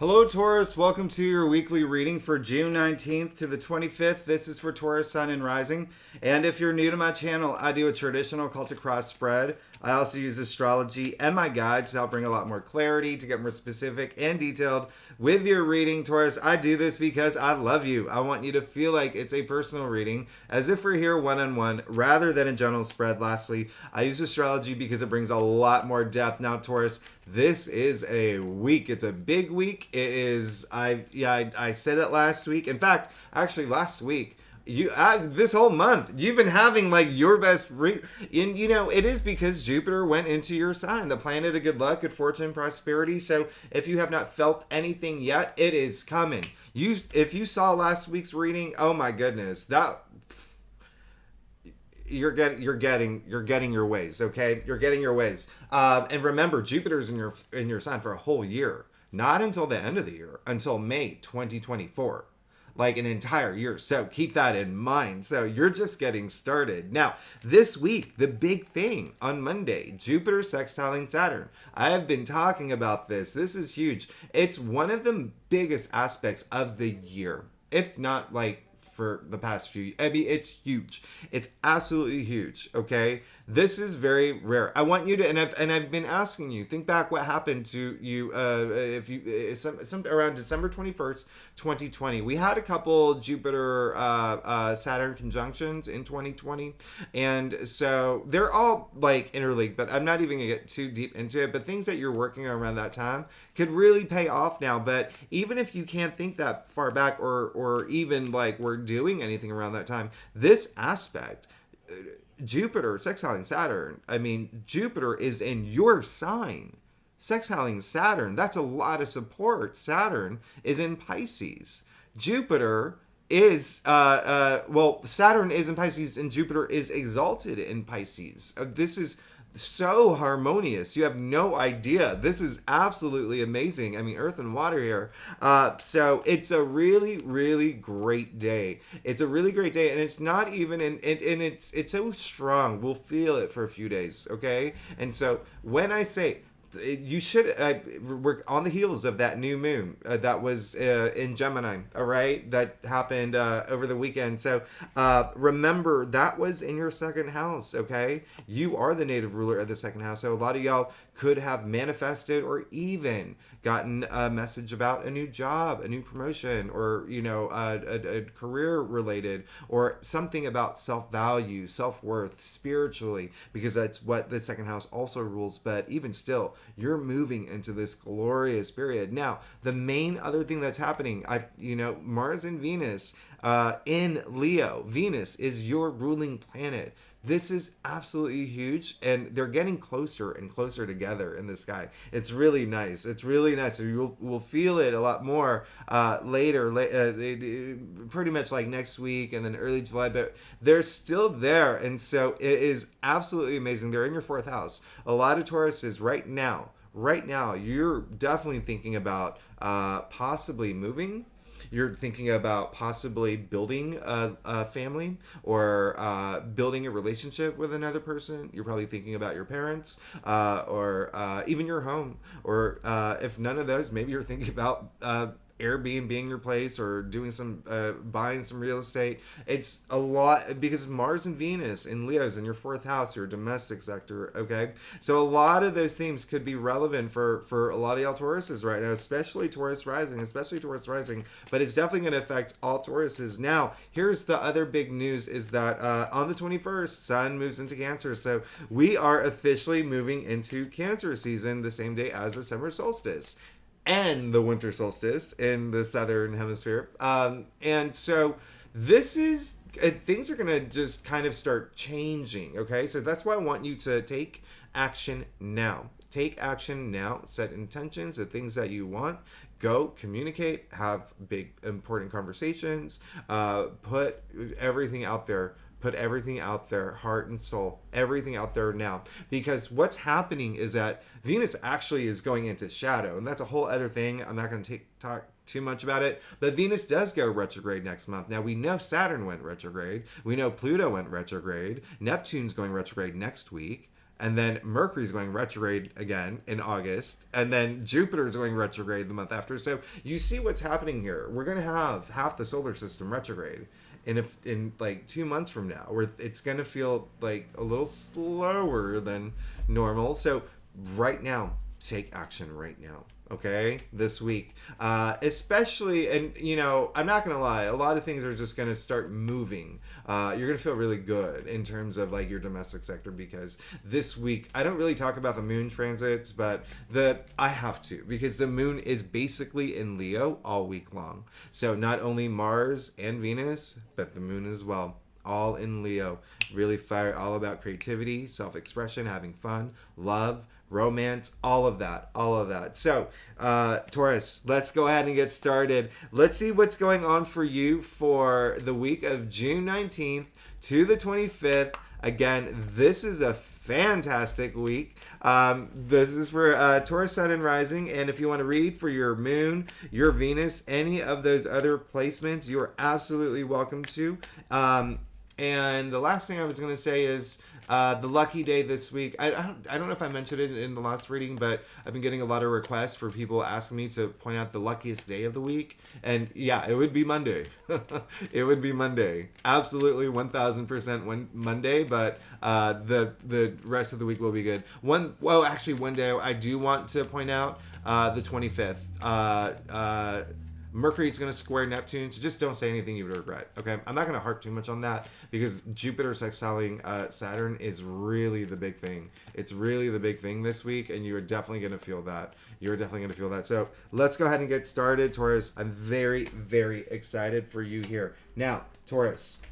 Hello, Taurus. Welcome to your weekly reading for June 19th to the 25th. This is for Taurus, Sun, and Rising. And if you're new to my channel, I do a traditional Celtic cross spread. I also use astrology and my guides to help bring a lot more clarity, to get more specific and detailed with your reading, Taurus. I do this because I love you. I want you to feel like it's a personal reading, as if we're here one-on-one, rather than a general spread. Lastly, I use astrology because it brings a lot more depth. Now, Taurus, this is a week. It's a big week. It is. I said it last week. In fact, actually, last week. This whole month you've been having like your best and it is because Jupiter went into your sign, the planet of good luck, good fortune, prosperity. So if you have not felt anything yet, it is coming. If you saw last week's reading, oh my goodness, that you're getting your ways. Okay, you're getting your ways. And remember, Jupiter's in your sign for a whole year, not until the end of the year, until May 2024. Like an entire year. So keep that in mind. So you're just getting started. Now, this week, the big thing on Monday, Jupiter sextiling Saturn. I have been talking about this. This is huge. It's one of the biggest aspects of the year, if not like for the past few. I mean, it's huge. It's absolutely huge. Okay. This is very rare. I want you to, and I've been asking you, think back what happened to you if you some around December 21st, 2020. We had a couple Jupiter Saturn conjunctions in 2020, and so they're all like interlinked. But I'm not even gonna get too deep into it. But things that you're working on around that time could really pay off now. But even if you can't think that far back, or even like we're doing anything around that time, this aspect. Jupiter sextiling Saturn. I mean, Jupiter is in your sign. Sextiling Saturn, that's a lot of support. Saturn is in Pisces. Jupiter is, Saturn is in Pisces and Jupiter is exalted in Pisces. This is so harmonious. You have no idea. This is absolutely amazing. I mean, earth and water here. So it's a really, really great day. It's a really great day, and it's not even and it's so strong. We'll feel it for a few days, okay? And so when I say you should we're on the heels of that new moon that was in Gemini, all right, that happened over the weekend. So remember, that was in your second house. Okay, you are the native ruler of the second house, so a lot of y'all could have manifested or even gotten a message about a new job, a new promotion, or a career related, or something about self-value, self-worth, spiritually, because that's what the second house also rules. But even still, you're moving into this glorious period. Now, the main other thing that's happening, Mars and Venus in Leo. Venus is your ruling planet. This is absolutely huge, and they're getting closer and closer together in the sky. It's really nice. It's really nice. So we'll feel it a lot more later, pretty much like next week and then early July, but they're still there, and so it is absolutely amazing. They're in your fourth house. A lot of Tauruses right now, you're definitely thinking about possibly moving. You're thinking about possibly building a family, or building a relationship with another person. You're probably thinking about your parents, or even your home. Or if none of those, maybe you're thinking about Airbnb being your place, or doing some buying some real estate. It's a lot because Mars and Venus in Leo's in your fourth house, your domestic sector. Okay, so a lot of those themes could be relevant for a lot of y'all Tauruses right now, especially Taurus rising. But it's definitely going to affect all Tauruses. Now, here's the other big news: is that on the 21st, Sun moves into Cancer, so we are officially moving into Cancer season the same day as the summer solstice and the winter solstice in the southern hemisphere. And so this is, things are going to just kind of start changing, okay? So that's why I want you to take action now. Take action now. Set intentions, the things that you want. Go communicate, have big, important conversations, put everything out there. Put everything out there, heart and soul, everything out there now. Because what's happening is that Venus actually is going into shadow, and that's a whole other thing. I'm not going to talk too much about it, but Venus does go retrograde next month. Now, we know Saturn went retrograde. We know Pluto went retrograde. Neptune's going retrograde next week. And then Mercury's going retrograde again in August. And then Jupiter's going retrograde the month after. So you see what's happening here. We're going to have half the solar system retrograde in like 2 months from now, where it's going to feel like a little slower than normal. So right now, take action right now. Okay, this week, especially, and you know, I'm not gonna lie, a lot of things are just gonna start moving. You're gonna feel really good in terms of like your domestic sector, because this week I don't really talk about the moon transits, but I have to, because the moon is basically in Leo all week long. So not only Mars and Venus, but the moon as well. All in Leo, really fire, all about creativity, self-expression, having fun, love, romance, all of that. So, Taurus, let's go ahead and get started. Let's see what's going on for you for the week of June 19th to the 25th. Again, this is a fantastic week. This is for Taurus Sun and Rising, and if you want to read for your Moon, your Venus, any of those other placements, you are absolutely welcome to. And the last thing I was going to say is the lucky day this week. I don't know if I mentioned it in the last reading, but I've been getting a lot of requests for people asking me to point out the luckiest day of the week. And yeah, it would be Monday. It would be Monday. Absolutely 1000% Monday, but the rest of the week will be good. One day I do want to point out the 25th. Mercury's going to square Neptune, so just don't say anything you would regret, okay? I'm not going to harp too much on that, because Jupiter sextiling Saturn is really the big thing. It's really the big thing this week, and you're definitely going to feel that. You're definitely going to feel that. So let's go ahead and get started, Taurus. I'm very, very excited for you here. Now, Taurus.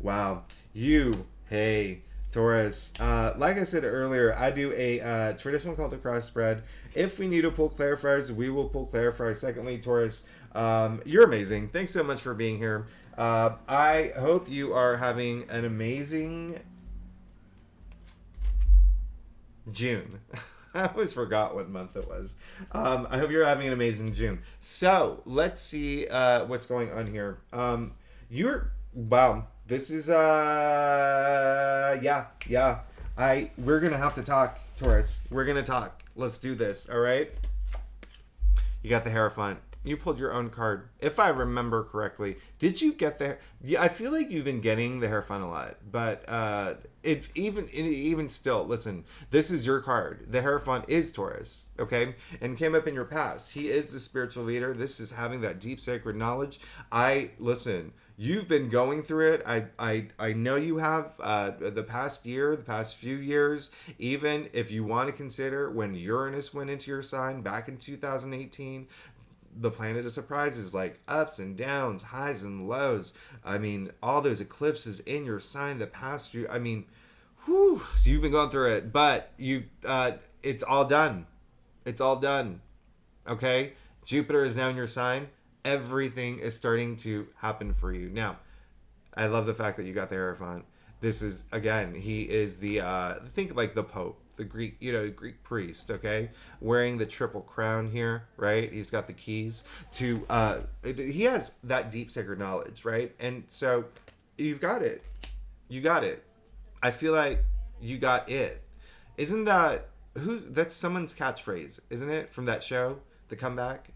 Wow. Hey, Taurus. Like I said earlier, I do a traditional Celtic cross spread. If we need to pull clarifiers, we will pull clarifiers. Secondly, Taurus, you're amazing. Thanks so much for being here. I hope you are having an amazing June. I always forgot what month it was. I hope you're having an amazing June. So let's see what's going on here. Wow. This is we're gonna have to talk, Taurus. We're gonna talk. Let's do this, all right? You got the Hierophant. You pulled your own card. If I remember correctly, did you get the... Yeah, I feel like you've been getting the Hierophant a lot, but even still, listen, this is your card. The Hierophant is Taurus, okay? And came up in your past. He is the spiritual leader. This is having that deep sacred knowledge. Listen, you've been going through it. I know you have the past year, the past few years, even if you want to consider when Uranus went into your sign back in 2018, the planet of surprises, like ups and downs, highs and lows. I mean, all those eclipses in your sign the past few, I mean, so you've been going through it, but it's all done. It's all done. Okay? Jupiter is now in your sign. Everything is starting to happen for you. Now, I love the fact that you got the Hierophant. This is, again, he is the, think like the Pope, the Greek, Greek priest, okay? Wearing the triple crown here, right? He's got the keys to, he has that deep sacred knowledge, right? And so, you've got it. You got it. I feel like you got it. Isn't that's someone's catchphrase, isn't it? From that show, The Comeback?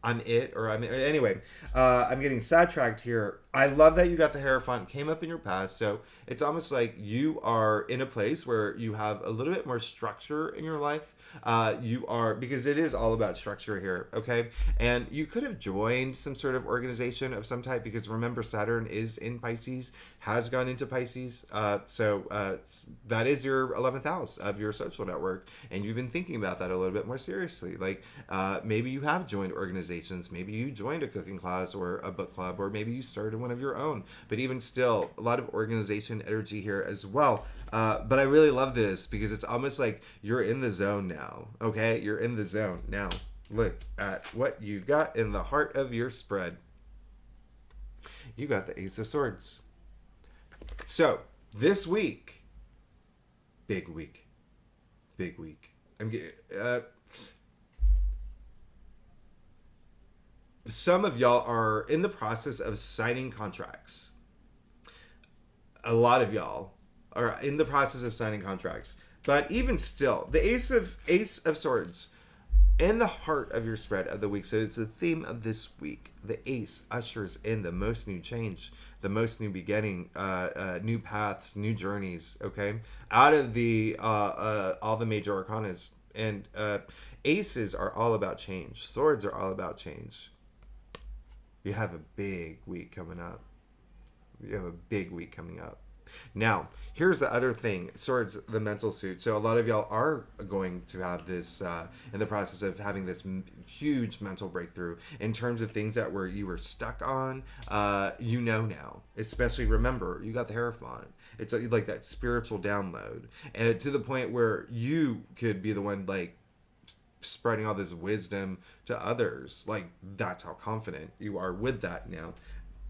I'm it, or I'm it. Anyway, I'm getting sidetracked here. I love that you got the Hierophant, came up in your past, so it's almost like you are in a place where you have a little bit more structure in your life. Because it is all about structure here, okay? And you could have joined some sort of organization of some type, because remember, Saturn is in Pisces, has gone into Pisces, so that is your 11th house of your social network, and you've been thinking about that a little bit more seriously. Like, maybe you have joined organizations, maybe you joined a cooking class or a book club, or maybe you started one of your own, but even still, a lot of organization energy here as well. But I really love this, because it's almost like you're in the zone now, okay? You're in the zone. Now, look at what you got in the heart of your spread. You got the Ace of Swords. So, this week, big week. I'm getting... some of y'all are in the process of signing contracts. A lot of y'all are in the process of signing contracts. But even still, the Ace of Swords in the heart of your spread of the week. So it's the theme of this week. The Ace ushers in the most new change, the most new beginning, new paths, new journeys. Okay, out of the all the major arcanas, and Aces are all about change. Swords are all about change. You have a big week coming up. You have a big week coming up. Now, here's the other thing. Swords, the mental suit. So a lot of y'all are going to have this, in the process of having this huge mental breakthrough in terms of things that you were stuck on, now. Especially, remember, you got the Hierophant. It's like that spiritual download. And to the point where you could be the one, like, spreading all this wisdom to others. Like, that's how confident you are with that now.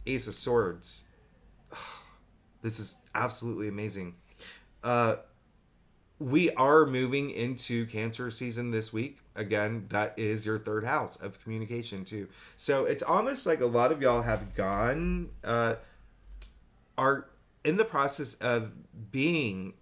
Ace of Swords. This is absolutely amazing. We are moving into Cancer season this week. Again, that is your third house of communication too. So it's almost like a lot of y'all have are in the process of being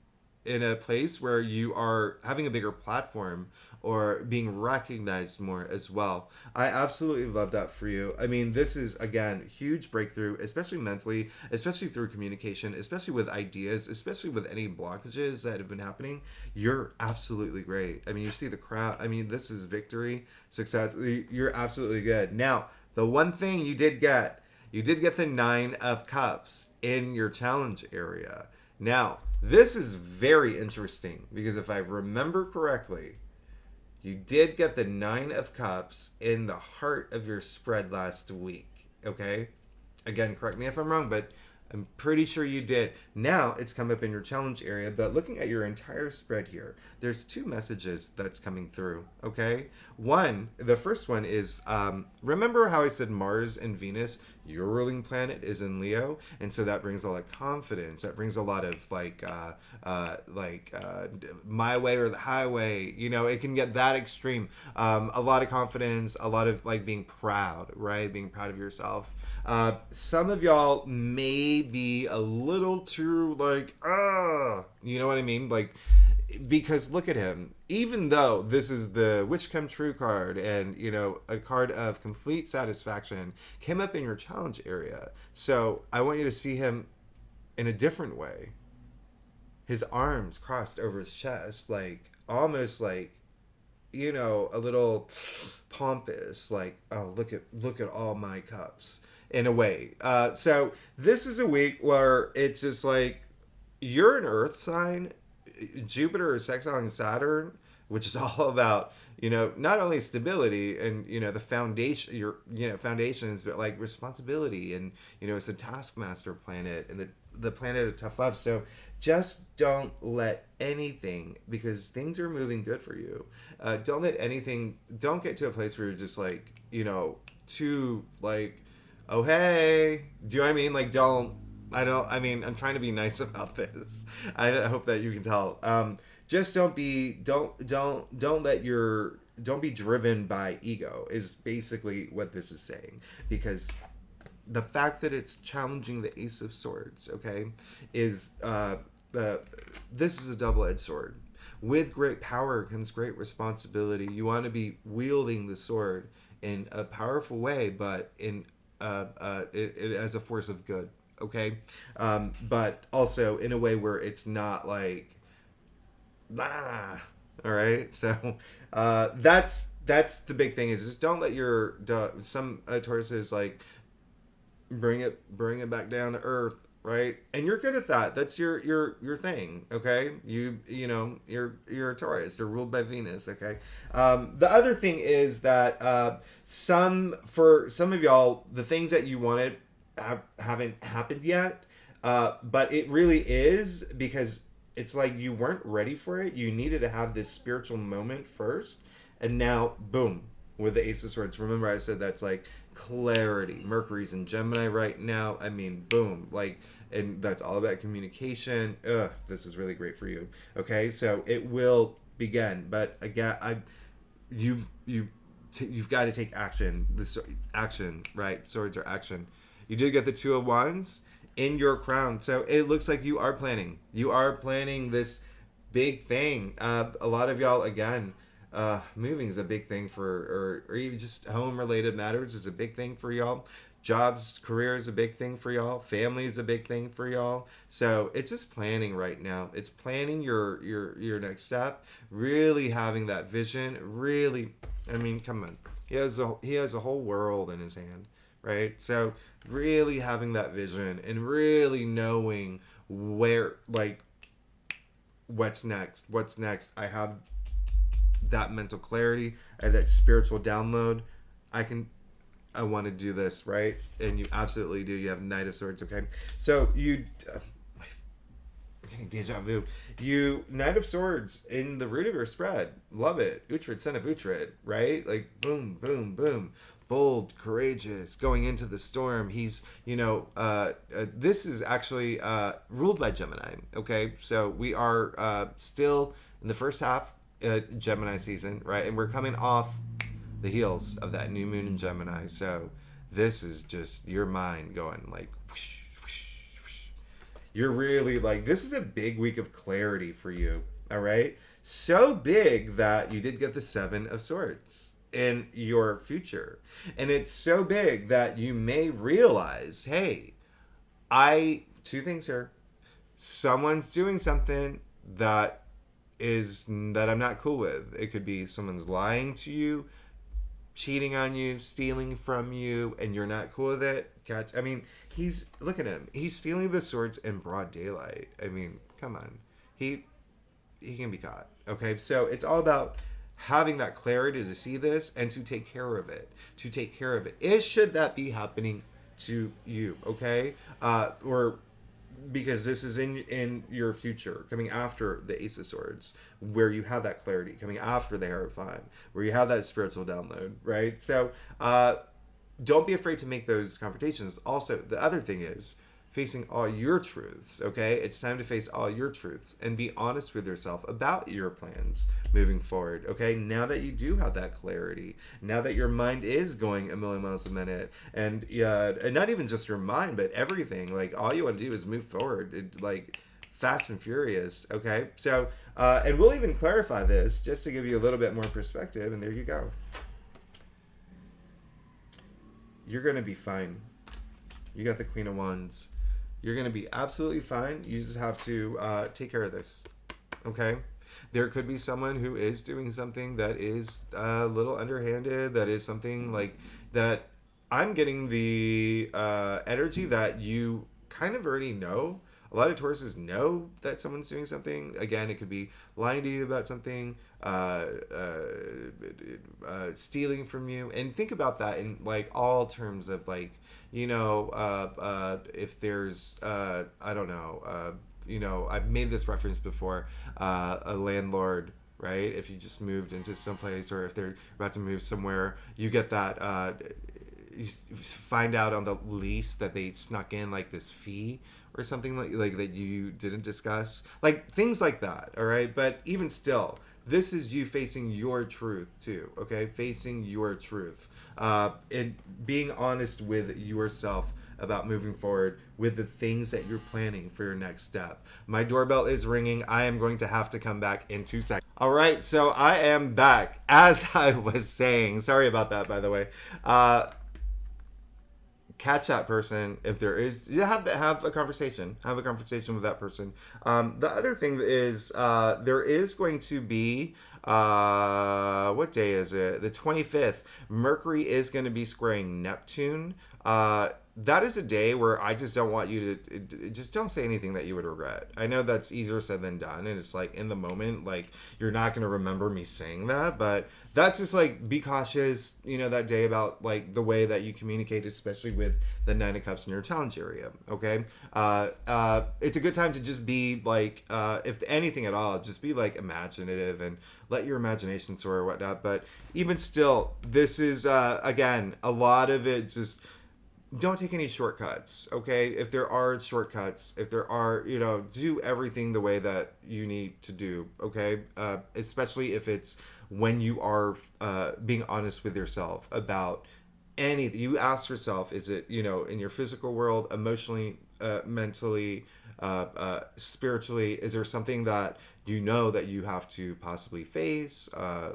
in a place where you are having a bigger platform or being recognized more as well. I absolutely love that for you. I mean, this is, again, huge breakthrough, especially mentally, especially through communication, especially with ideas, especially with any blockages that have been happening. You're absolutely great. I mean, you see the crowd. I mean, this is victory, success. You're absolutely good. Now, the one thing you did get the 9 of Cups in your challenge area. Now, this is very interesting because if I remember correctly, you did get the 9 of Cups in the heart of your spread last week, okay? Again, correct me if I'm wrong, but I'm pretty sure you did. Now it's come up in your challenge area, but looking at your entire spread here, there's 2 messages that's coming through, okay? The first one is, remember how I said Mars and Venus, your ruling planet is in Leo, and so that brings a lot of confidence. That brings a lot of my way or the highway. You know, it can get that extreme. A lot of confidence, a lot of like being proud, right? Being proud of yourself. Some of y'all may be a little too you know what I mean? Like, because look at him. Even though this is the Wish Come True card and, you know, a card of complete satisfaction came up in your challenge area. So I want you to see him in a different way. His arms crossed over his chest, like almost like, you know, a little pompous, like, oh, look at all my cups in a way. So this is a week where it's just like you're an earth sign. Jupiter is sextiling Saturn, which is all about, you know, not only stability and, you know, the foundation, your, you know, foundations, but like responsibility, and, you know, it's a taskmaster planet and the planet of tough love. So just don't let anything, because things are moving good for you. Don't get to a place where you're just like, you know, too like, oh, hey, do you know what I mean? Like, I'm trying to be nice about this. I hope that you can tell. Just don't be driven by ego is basically what this is saying. Because the fact that it's challenging the Ace of Swords, okay, is this is a double-edged sword. With great power comes great responsibility. You want to be wielding the sword in a powerful way, but in it as a force of good. Okay, but also in a way where it's not like, all right. So that's the big thing, is just don't let some Tauruses like bring it back down to earth, right? And you're good at that. That's your thing. Okay, you know you're a Taurus. You're ruled by Venus. Okay. The other thing is that for some of y'all, the things that you wanted haven't happened yet, but it really is because it's like you weren't ready for it. You needed to have this spiritual moment first, and now boom, with the Ace of Swords. Remember I said that's like clarity. Mercury's in Gemini right now. I mean, boom, like, and that's all about communication. This is really great for you. Okay, so it will begin, but again, you've got to take action. Action, right? Swords are action. You did get the 2 of Wands, in your crown. So it looks like you are planning. You are planning this big thing. A lot of y'all, again, moving is a big thing or even just home related matters is a big thing for y'all. Jobs, career is a big thing for y'all. Family is a big thing for y'all. So it's just planning right now. It's planning your next step. Really having that vision. Really, I mean, come on. He has a whole world in his hand, right? So really having that vision and really knowing where, like, what's next. I have that mental clarity. I have that spiritual download. I want to do this, right? And you absolutely do. You have Knight of Swords, okay? So I'm getting deja vu. You, Knight of Swords in the root of your spread. Love it. Uhtred, son of Uhtred, right? Like, boom, boom, boom. Bold, courageous, going into the storm. He's, this is actually ruled by Gemini, okay? So we are still in the first half Gemini season, right? And we're coming off the heels of that new moon in Gemini. So this is just your mind going like whoosh, whoosh, whoosh. You're really like, this is a big week of clarity for you. All right. So big that you did get the 7 of Swords in your future. And it's so big that you may realize, hey, two things here. Someone's doing something that I'm not cool with. It could be someone's lying to you, cheating on you, stealing from you, and you're not cool with it. Look at him. He's stealing the swords in broad daylight. I mean, come on. He can be caught. Okay, so it's all about having that clarity to see this and to take care of it. Should that be happening to you, okay? Or because this is in your future, coming after the Ace of Swords, where you have that clarity, coming after the Hierophant, where you have that spiritual download, right? So don't be afraid to make those confrontations. Also, the other thing is facing all your truths, okay? It's time to face all your truths and be honest with yourself about your plans moving forward, okay? Now that you do have that clarity, now that your mind is going a million miles a minute, and not even just your mind, but everything, like, all you want to do is move forward, like, fast and furious, okay? So, and we'll even clarify this just to give you a little bit more perspective, and there you go. You're going to be fine. You got the Queen of Wands. You're going to be absolutely fine. You just have to take care of this, okay? There could be someone who is doing something that is a little underhanded, that is something like that. I'm getting the energy that you kind of already know. A lot of Tauruses know that someone's doing something. Again, it could be lying to you about something, stealing from you. And think about that in, like, all terms of, like, if there's, I don't know, I've made this reference before, a landlord, right? If you just moved into some place, or if they're about to move somewhere, you get that, you find out on the lease that they snuck in, like, this fee or something like that you didn't discuss, like things like that. All right. But even still, this is you facing your truth too. Okay. Facing your truth, and being honest with yourself about moving forward with the things that you're planning for your next step. My doorbell is ringing. I am going to have to come back in 2 seconds. All right. So I am back. As I was saying, sorry about that, by the way. Catch that person if there is. You have a conversation. Have a conversation with that person. The other thing is there is going to be what day is it? The 25th. Mercury is going to be squaring Neptune. That is a day where I just don't want you to just don't say anything that you would regret. I know that's easier said than done, and it's like in the moment, like you're not going to remember me saying that, but that's just like, be cautious, that day about like the way that you communicate, especially with the 9 of Cups in your challenge area. Okay. It's a good time to just be like, if anything at all, just be like imaginative and let your imagination soar or whatnot. But even still, this is, again, a lot of it just, don't take any shortcuts, okay? If there are shortcuts, do everything the way that you need to do, okay? Especially if it's when you are being honest with yourself about anything. You ask yourself, is it, in your physical world, emotionally, mentally, spiritually? Is there something that you know that you have to possibly face,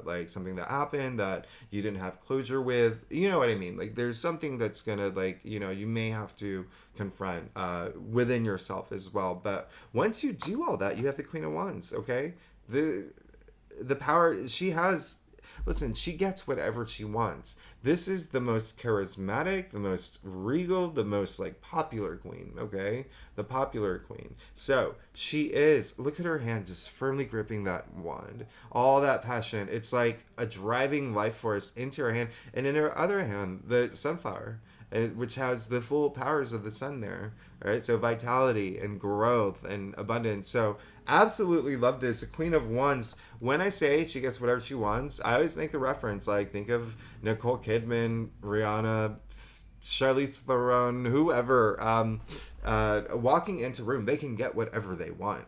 like something that happened that you didn't have closure with? You know what I mean? Like there's something that's gonna, like, you know, you may have to confront within yourself as well. But once you do all that, you have the Queen of Wands. Okay, the power she has. Listen, she gets whatever she wants. This is the most charismatic, the most regal, the most like popular queen, okay? The popular queen. So she is, look at her hand just firmly gripping that wand. All that passion. It's like a driving life force into her hand. And in her other hand, the sunflower, which has the full powers of the sun there, right? So vitality and growth and abundance. So absolutely love this. A Queen of Wands. When I say she gets whatever she wants, I always make the reference, like, think of Nicole Kidman, Rihanna, Charlize Theron, whoever, walking into a room, they can get whatever they want,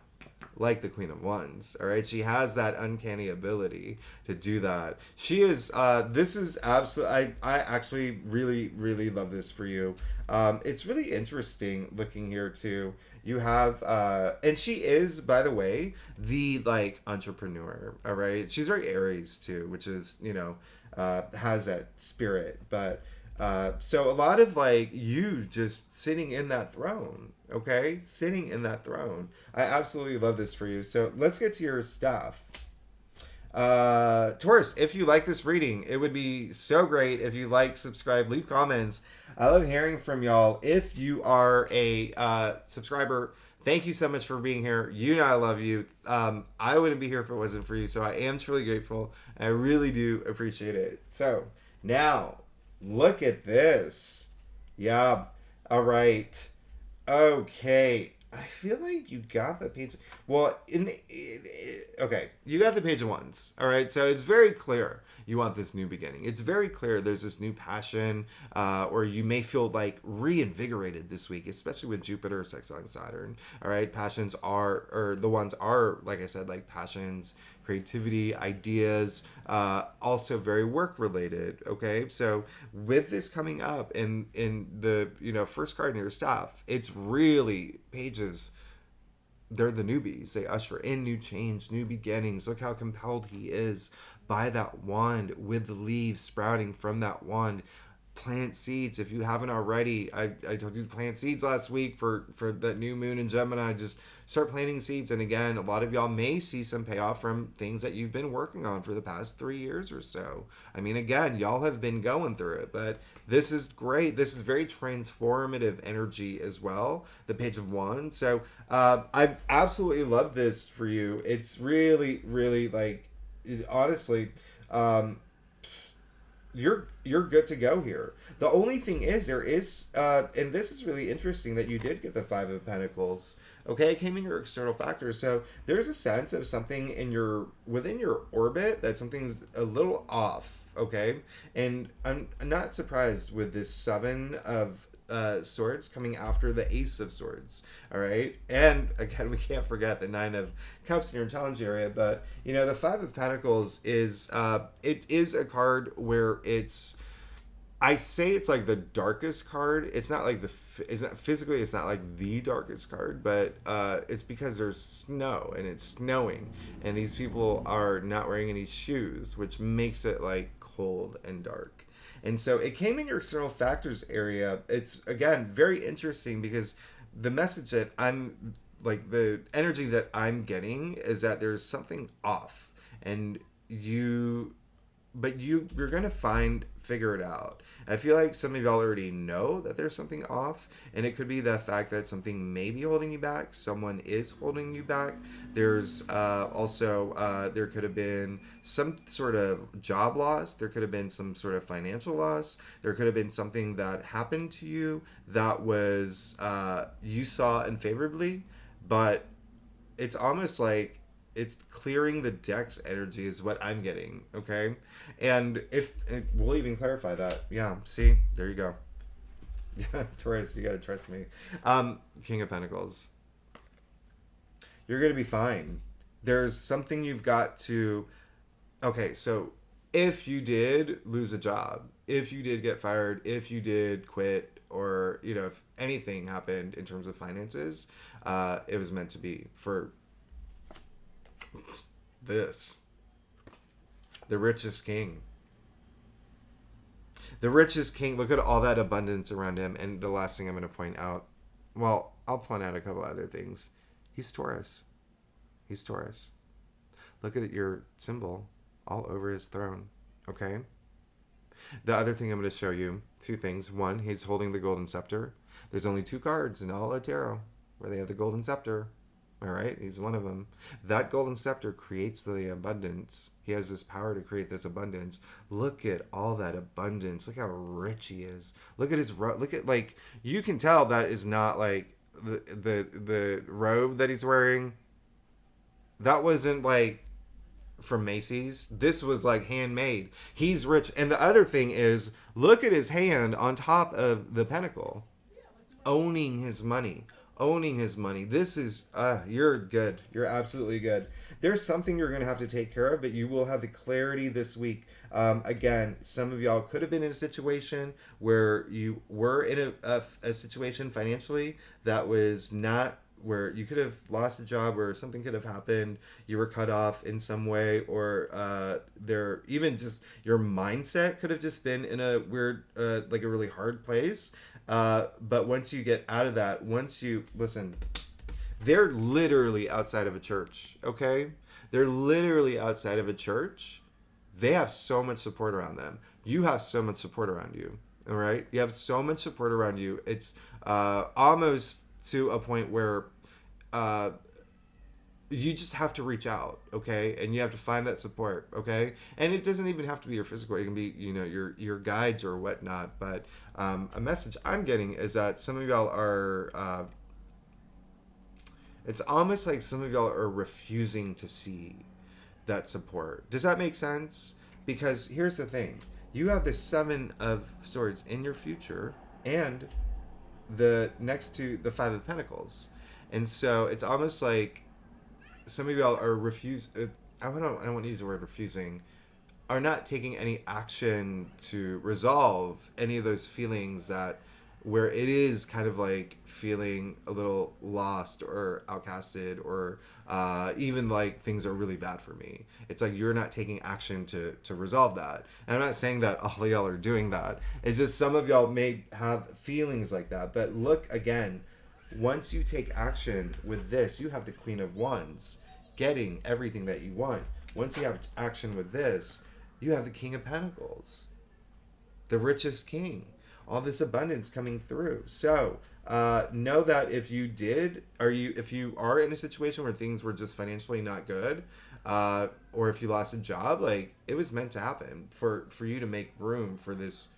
like the Queen of Wands. All right, she has that uncanny ability to do that. She is. This is absolutely. I actually really love this for you. It's really interesting looking here too. You have, and she is, by the way, the like entrepreneur. All right, she's very Aries too, which is, you know, has that spirit. But so a lot of like you just sitting in that throne. Okay, sitting in that throne. I absolutely love this for you. So let's get to your stuff. Taurus, if you like this reading, it would be so great if you like, subscribe, leave comments. I love hearing from y'all. If you are a subscriber, thank you so much for being here. You know I love you. I wouldn't be here if it wasn't for you, so I am truly grateful. I really do appreciate it. So now look at this. Yeah. All right. Okay. I feel like you got the page. Well, okay, you got the Page of Wands. All right, so it's very clear you want this new beginning. It's very clear there's this new passion, or you may feel like reinvigorated this week, especially with Jupiter sextiling Saturn. All right, passions are, or the ones are, like I said, like passions, creativity, ideas, also very work related. Okay, so with this coming up in the, you know, first card in your staff, it's really pages. They're the newbies. They usher in new change, new beginnings. Look how compelled he is by that wand, with the leaves sprouting from that wand. Plant seeds if you haven't already. I told you to plant seeds last week for that new moon in Gemini. Just start planting seeds. And again, a lot of y'all may see some payoff from things that you've been working on for the past 3 years or so. I mean, again, y'all have been going through it, but this is great. This is very transformative energy as well, the Page of Wands. So I absolutely love this for you. It's really like, honestly, you're good to go here. The only thing is, there is, and this is really interesting that you did get the Five of Pentacles. Okay, it came in your external factors, so there's a sense of something in your, within your orbit, that something's a little off. Okay, and I'm not surprised with this Seven of Swords coming after the Ace of Swords. All right, and again, we can't forget the Nine of Cups in your challenge area. But you know, the Five of Pentacles is it is a card where it's, I say it's like the darkest card. It's not like it's not physically, it's not like the darkest card, but it's because there's snow and it's snowing, and these people are not wearing any shoes, which makes it like cold and dark. And so it came in your external factors area. It's, again, very interesting because the message that I'm, like, the energy that I'm getting is that there's something off, and you're going to figure it out. I feel like some of y'all already know that there's something off, and it could be the fact that something may be holding you back. Someone is holding you back. There's also, there could have been some sort of job loss. There could have been some sort of financial loss. There could have been something that happened to you that was, you saw unfavorably, but it's almost like it's clearing the deck's energy is what I'm getting. Okay, and if we'll even clarify that. Yeah, see, there you go. Yeah, Taurus, you gotta trust me. King of Pentacles, you're gonna be fine. There's something you've got to, okay, so if you did lose a job, if you did get fired, if you did quit, or, you know, if anything happened in terms of finances, it was meant to be for this. The richest king. The richest king. Look at all that abundance around him. And the last thing I'm going to point out, well, I'll point out a couple other things. He's Taurus. He's Taurus. Look at your symbol all over his throne. Okay? The other thing I'm going to show you, two things. One, he's holding the golden scepter. There's only 2 cards in all of tarot where they have the golden scepter. All right? He's one of them. That golden scepter creates the abundance. He has this power to create this abundance. Look at all that abundance. Look how rich he is. Look at his look at, like, you can tell that is not like the robe that he's wearing. That wasn't like from Macy's. This was like handmade. He's rich. And the other thing is, look at his hand on top of the pentacle. Owning his money. Owning his money. This is, you're good. You're absolutely good. There's something you're going to have to take care of, but you will have the clarity this week. Again, some of y'all could have been in a situation where you were in a situation financially that was not, where you could have lost a job, or something could have happened, you were cut off in some way, or there, even just your mindset could have just been in a weird, like a really hard place. But once you get out of that, once you listen, they're literally outside of a church. Okay. They're literally outside of a church. They have so much support around them. You have so much support around you. All right. You have so much support around you. It's, almost to a point where, you just have to reach out, okay? And you have to find that support, okay? And it doesn't even have to be your physical. It can be, you know, your guides or whatnot. But a message I'm getting is that some of y'all are, it's almost like some of y'all are refusing to see that support. Does that make sense? Because here's the thing. You have the 7 of Swords in your future, and the next to the 5 of Pentacles. And so it's almost like some of y'all are I don't want to use the word refusing, are not taking any action to resolve any of those feelings that, where it is kind of like feeling a little lost or outcasted, or even like things are really bad for me. It's like you're not taking action to resolve that. And I'm not saying that all y'all are doing that. It's just some of y'all may have feelings like that. But look again, once you take action with this, you have the Queen of Wands getting everything that you want. Once you have action with this, you have the King of Pentacles, the richest king, all this abundance coming through. So know that if you are in a situation where things were just financially not good, or if you lost a job, like, it was meant to happen for you to make room for this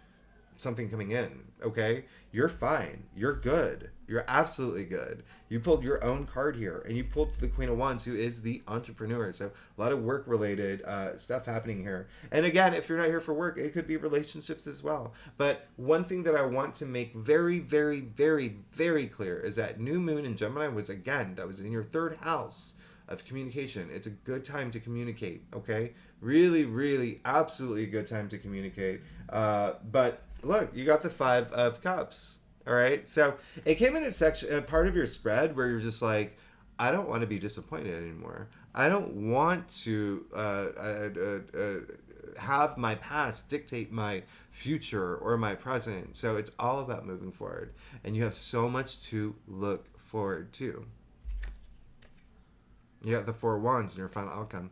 something coming in. Okay, you're fine, you're good, you're absolutely good. You pulled your own card here, and you pulled the Queen of Wands, who is the entrepreneur. So a lot of work related stuff happening here. And again, if you're not here for work, it could be relationships as well. But one thing that I want to make very, very, very, very clear is that new moon in Gemini was in your 3rd house of communication. It's a good time to communicate. Okay, really, really, absolutely a good time to communicate. But look, you got the 5 of Cups. All right. So it came in a part of your spread where you're just like, I don't want to be disappointed anymore. I don't want to have my past dictate my future or my present. So it's all about moving forward. And you have so much to look forward to. You got the 4 Wands in your final outcome.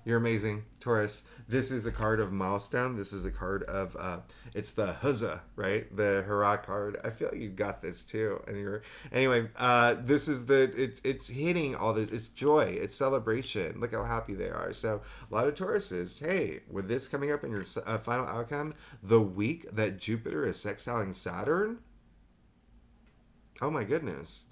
You're amazing, Taurus. This is a card of milestone. This is a card of, it's the Huzzah, right? The hurrah card. I feel like you got this too. Anyway, this is it's hitting all this. It's joy. It's celebration. Look how happy they are. So a lot of Tauruses, hey, with this coming up in your final outcome, the week that Jupiter is sextiling Saturn, oh my goodness.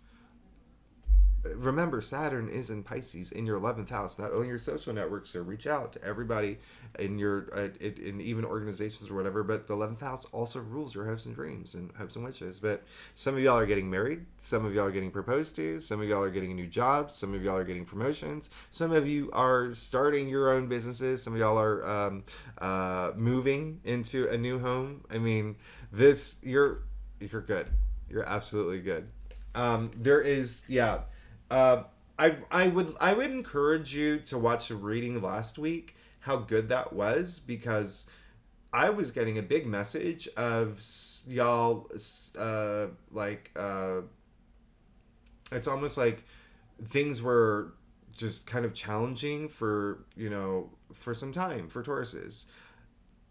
remember, Saturn is in Pisces in your 11th house, not only your social networks, so reach out to everybody in your in even organizations or whatever, but the 11th house also rules your hopes and dreams and hopes and wishes. But some of y'all are getting married, some of y'all are getting proposed to, some of y'all are getting a new job, some of y'all are getting promotions, some of you are starting your own businesses, some of y'all are moving into a new home. I mean, this you're good, you're absolutely good. There is, yeah. I would encourage you to watch the reading last week, how good that was, because I was getting a big message of y'all, it's almost like things were just kind of challenging for, for some time for Tauruses.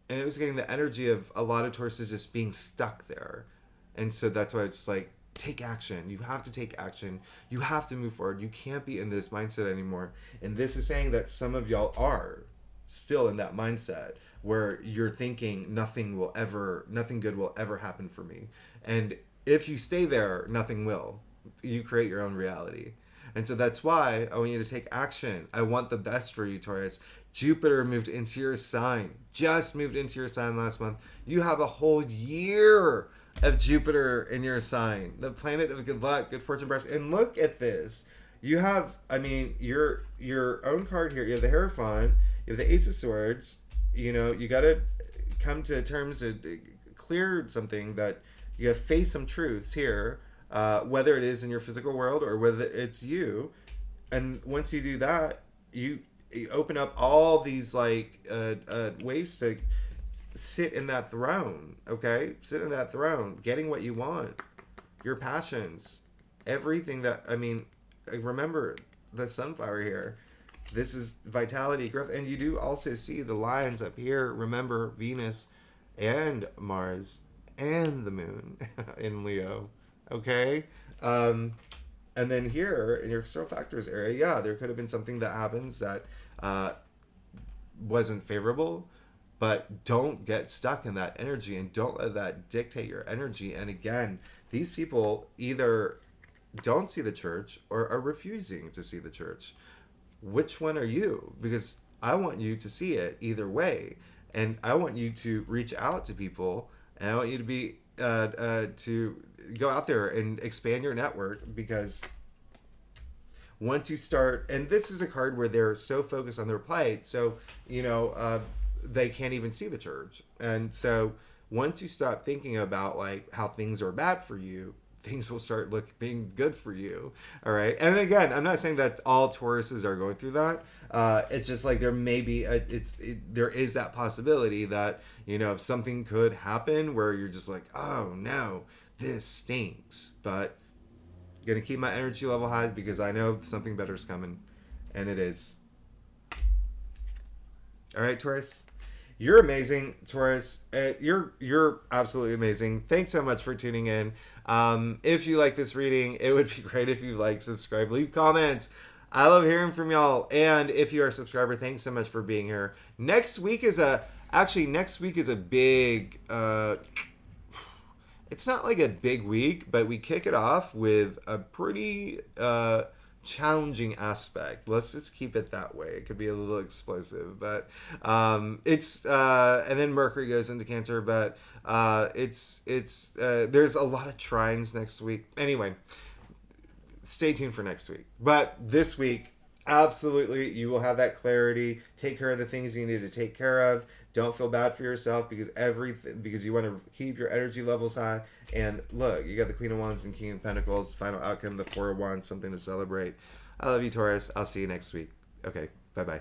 And it was getting the energy of a lot of Tauruses just being stuck there. And so that's why it's like, take action. You have to take action. You have to move forward. You can't be in this mindset anymore. And this is saying that some of y'all are still in that mindset where you're thinking nothing good will ever happen for me. And if you stay there, nothing will. You create your own reality. And so that's why I want you to take action. I want the best for you, Taurus. Jupiter moved into your sign. Just moved into your sign last month. You have a whole year of Jupiter in your sign, the planet of good luck, good fortune, perhaps. And look at this. You have, your own card here. You have the Hierophant. You have the Ace of Swords. You got to come to terms to clear something that you have faced some truths here, whether it is in your physical world or whether it's you. And once you do that, you open up all these ways to sit in that throne, okay? Sit in that throne, getting what you want, your passions, everything that, remember the sunflower here. This is vitality, growth, and you do also see the lines up here. Remember Venus and Mars and the moon in Leo, okay? And then here in your external factors area, yeah, there could have been something that happens that wasn't favorable. But don't get stuck in that energy and don't let that dictate your energy. And again, these people either don't see the church or are refusing to see the church. Which one are you? Because I want you to see it either way. And I want you to reach out to people. And I want you to be to go out there and expand your network, because once you start, and this is a card where they're so focused on their plight, so they can't even see the church. And so once you stop thinking about how things are bad for you, things will start being good for you. All right. And again, I'm not saying that all Tauruses are going through that. It's just there may be there is that possibility that something could happen where you're just like, oh no, this stinks. But I'm gonna keep my energy level high because I know something better is coming, and it is. All right, Taurus. You're amazing, Taurus. You're absolutely amazing. Thanks so much for tuning in. If you like this reading, it would be great if you subscribe, leave comments. I love hearing from y'all. And if you are a subscriber, thanks so much for being here. Next week is a big. It's not like a big week, but we kick it off with a pretty challenging aspect. Let's just keep it that way. It could be a little explosive, but it's and then Mercury goes into Cancer, but it's there's a lot of trines next week. Anyway, stay tuned for next week. But this week, absolutely, you will have that clarity. Take care of the things you need to take care of. Don't feel bad for yourself because you want to keep your energy levels high. And look, you got the Queen of Wands and King of Pentacles. Final outcome, the Four of Wands, something to celebrate. I love you, Taurus. I'll see you next week. Okay, bye-bye.